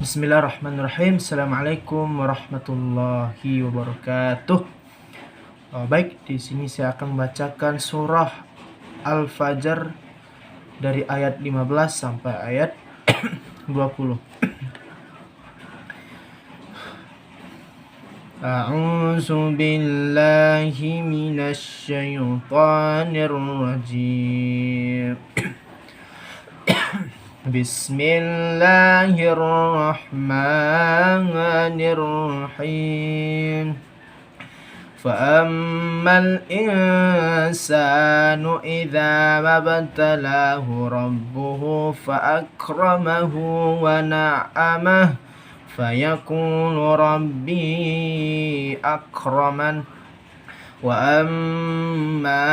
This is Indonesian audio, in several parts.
Bismillahirrahmanirrahim. Assalamualaikum warahmatullahi wabarakatuh. Baik, di sini saya akan membacakan surah Al-Fajr dari ayat 15 sampai ayat 20. A'udzu billahi minasy syaithanir rajim. Bismillahirrahmanirrahim. فأما الإنسان إذا ما ابتلاه ربه فأكرمه ونعمه فيقول ربي أكرمن وأما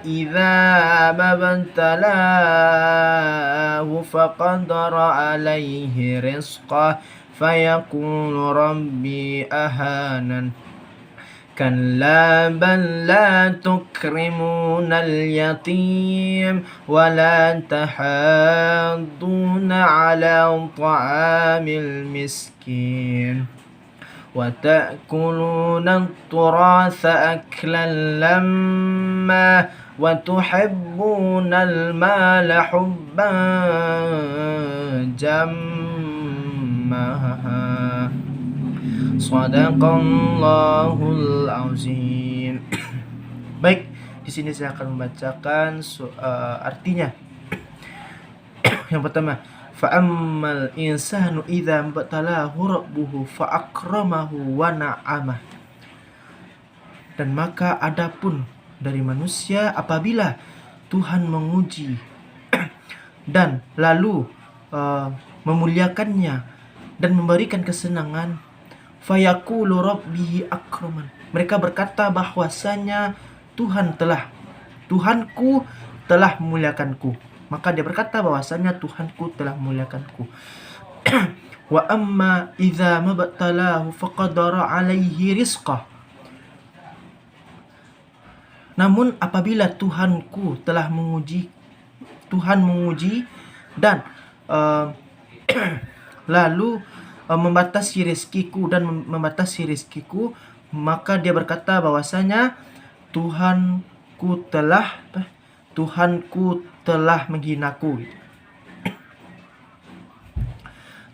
إذا ما ابتلاه فقدر عليه رزقه فيقول ربي أهانن كلا بل لا تكرمون اليتيم ولا تحاضون على طعام المسكين وتأكلون التراث أكلا لما وتحبون المال حبا جما Shadaqallahul azim. Baik, di sini saya akan membacakan artinya. Yang pertama, fa'ammal insanu idza mabtalahu rabbuhu fa'akramahu wa na'amah. Dan maka adapun dari manusia apabila Tuhan menguji dan lalu memuliakannya dan memberikan kesenangan, fayaqulu rabbi akraman. Mereka berkata bahwasanya Tuhanku telah memuliakanku. Maka dia berkata bahwasanya Tuhanku telah memuliakanku. Wa amma idza mabtalahu faqadara alaihi rizqah. Namun apabila Tuhan menguji dan lalu membatasi rezekiku maka dia berkata bahwasanya Tuhanku telah menghinaku.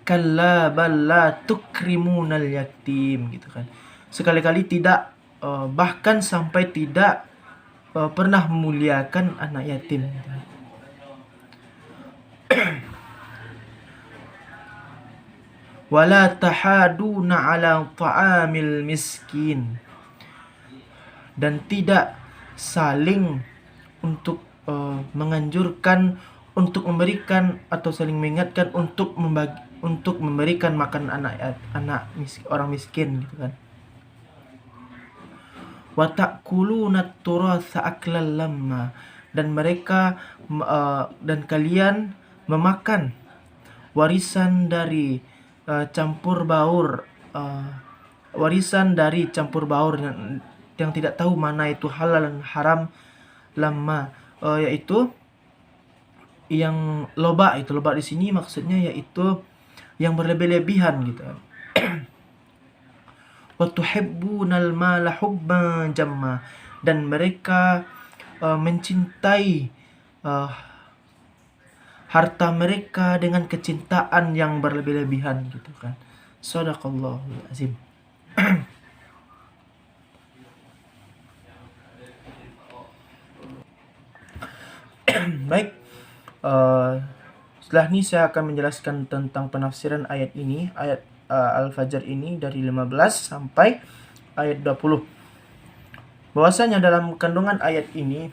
Kalla balla tukrimunal yatim, gitu kan. Sekali-kali tidak, bahkan sampai tidak pernah memuliakan anak yatim. Wala tahaduna ala ta'amil miskin. Dan tidak saling untuk menganjurkan untuk memberikan atau saling mengingatkan untuk memberikan makan orang miskin, gitu kan. Wa ta'kuluna turatsa aklan lamma. Dan mereka dan kalian memakan warisan dari campur baur yang tidak tahu mana itu halal dan haram, lama yaitu yang loba di sini maksudnya yaitu yang berlebih-lebihan, gitu. Wa tuhibbunal mala hubban jamma. Dan mereka mencintai harta mereka dengan kecintaan yang berlebih-lebihan, gitu kan. Shadaqallahul azim. Baik, setelah ini saya akan menjelaskan tentang penafsiran ayat ini, ayat Al-Fajr ini dari 15 sampai ayat 20. Bahwasanya dalam kandungan ayat ini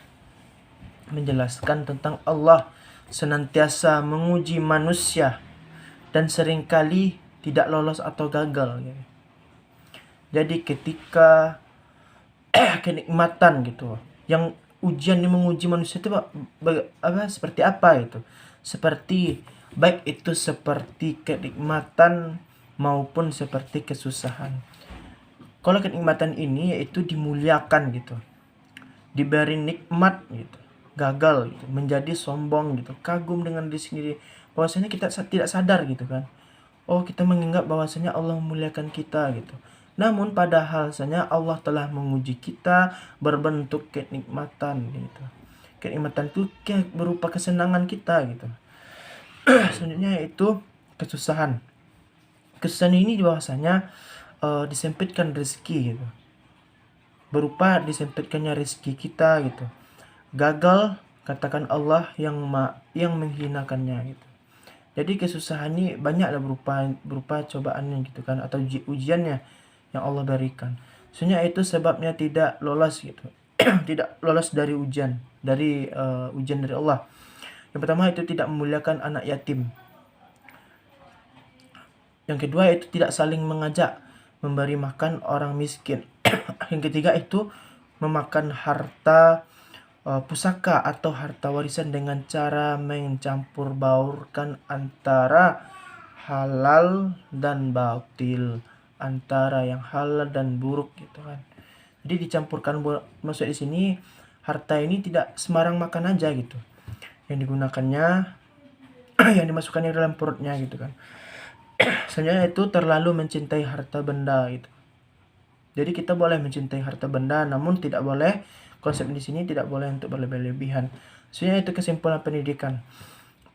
menjelaskan tentang Allah senantiasa menguji manusia dan seringkali tidak lolos atau gagal, gitu. Jadi ketika kenikmatan, gitu, yang ujian yang menguji manusia itu seperti apa itu? Seperti baik itu seperti kenikmatan maupun seperti kesusahan. Kalau kenikmatan ini yaitu dimuliakan, gitu, diberi nikmat, gitu, gagal, gitu, menjadi sombong, gitu, kagum dengan diri sendiri, bahwasanya kita tidak sadar, gitu kan, Oh, kita menganggap bahwasanya Allah memuliakan kita gitu. Namun padahal Allah telah menguji kita berbentuk kenikmatan gitu. Kenikmatan itu berupa kesenangan kita gitu. Selanjutnya yaitu kesusahan. Kesusahan ini bahwasanya disempitkan rezeki gitu. Berupa disempitkannya rezeki kita gitu. Gagal, katakan Allah yang menghinakannya gitu. Jadi kesusahan ini banyaklah berupa cobaannya gitu kan, atau ujiannya yang Allah berikan. Sebenarnya itu sebabnya tidak lolos gitu. Tidak lolos dari ujian dari Allah. Yang pertama itu tidak memuliakan anak yatim. Yang kedua itu tidak saling mengajak memberi makan orang miskin. Yang ketiga itu memakan harta pusaka atau harta warisan dengan cara mencampur baurkan antara halal dan batil, antara yang halal dan buruk gitu kan. Jadi dicampurkan, maksud di sini harta ini tidak sembarang makan aja gitu. Yang digunakannya yang dimasukkannya dalam perutnya gitu kan. Sebenarnya itu terlalu mencintai harta benda gitu. Jadi kita boleh mencintai harta benda, namun tidak boleh, konsep di sini tidak boleh untuk berlebih-lebihan. Sebenarnya itu kesimpulan pendidikan.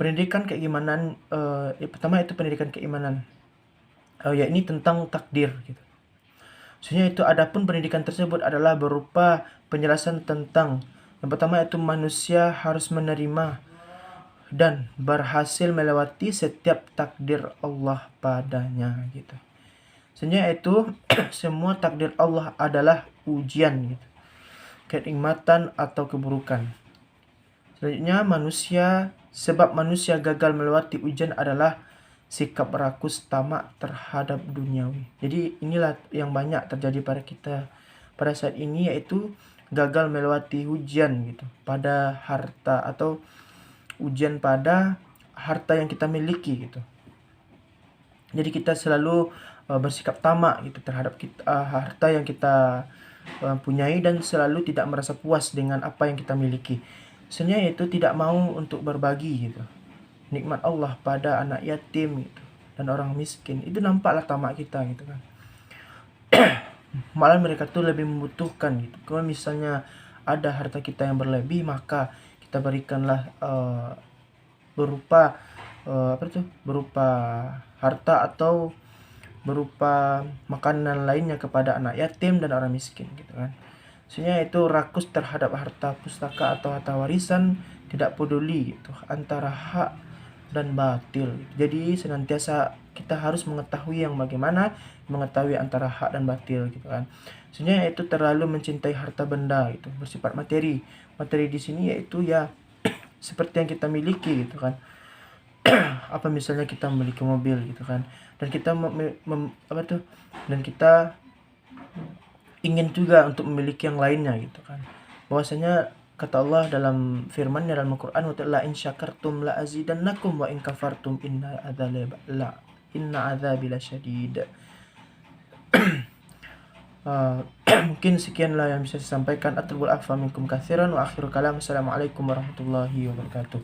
Pendidikan keimanan, yang pertama itu pendidikan keimanan, yakni tentang takdir gitu. Sebenarnya itu adapun pendidikan tersebut adalah berupa penjelasan tentang yang pertama itu manusia harus menerima dan berhasil melewati setiap takdir Allah padanya gitu. Sebenarnya itu semua takdir Allah adalah ujian gitu. Kenikmatan atau keburukan. Selanjutnya sebab manusia gagal melewati ujian adalah sikap rakus tamak terhadap duniawi. Jadi inilah yang banyak terjadi pada kita pada saat ini, yaitu gagal melewati ujian gitu pada harta, atau ujian pada harta yang kita miliki gitu. Jadi kita selalu bersikap tamak gitu terhadap harta yang kita punyai, dan selalu tidak merasa puas dengan apa yang kita miliki. Sebenarnya itu tidak mau untuk berbagi gitu. Nikmat Allah pada anak yatim gitu dan orang miskin. Itu nampaklah tamak kita gitu kan. Malah mereka tuh lebih membutuhkan gitu. Kalau misalnya ada harta kita yang berlebih, maka kita berikanlah berupa berupa harta atau berupa makanan lainnya kepada anak yatim dan orang miskin gitu kan. Sebenarnya itu rakus terhadap harta pustaka atau harta warisan, tidak peduli gitu antara hak dan batil. Jadi senantiasa kita harus mengetahui mengetahui antara hak dan batil gitu kan. Sebenarnya itu terlalu mencintai harta benda gitu, bersifat materi. Materi di sini yaitu ya seperti yang kita miliki gitu kan. Apa misalnya kita memiliki mobil gitu kan, dan kita dan kita ingin juga untuk memiliki yang lainnya gitu kan. Bahwasanya kata Allah dalam firman-Nya dalam Al-Qur'an, wa la in syakartum la azidannakum wa in kafartum inna adzabi lasyadid. Mungkin sekianlah yang bisa saya sampaikan. Atrubul afa minkum katsiran wa akhiru kalam. Assalamualaikum warahmatullahi wabarakatuh.